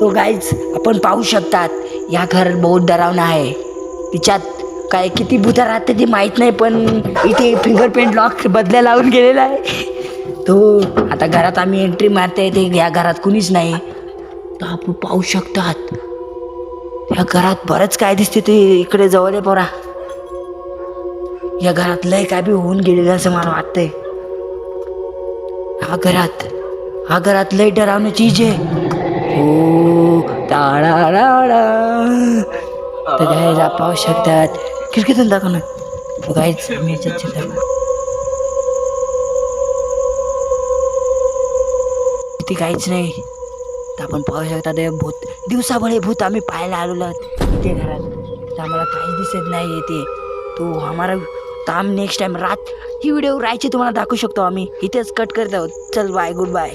तो गाईज आपण पाहू शकतात या घर बहुत डरावना आहे. तिच्यात काय किती भूता राहते ते माहीत नाही, पण इथे फिंगरप्रिंट लॉक बदल्या लावून गेलेला आहे. तो आता घरात आम्ही एंट्री मारते ते या घरात कुणीच नाही. तर आपण पाहू शकतात या घरात बरंच काय दिसते ते इकडे जवळ आहे पोरा. या घरात लय काय बी होऊन गेलेलं असं मला वाटतंय. हा घरात लय डरावणी चीज आहे. हो टाळा तर गायला पाहू शकतात खिडकीतून दाखव ना. तो गायच आम्ही इथे काहीच नाही. तर आपण पाहू शकता ते भूत दिवसाभर भूत आम्ही पाहायला आलेलो इथे घरात. तर आम्हाला काहीच दिसत नाही इथे. तो आम्हाला काम नेक्स्ट टाइम रात ही व्हिडिओ राहायची तुम्हाला दाखवू शकतो आम्ही. इथेच कट करत आहोत. चल बाय, गुड बाय.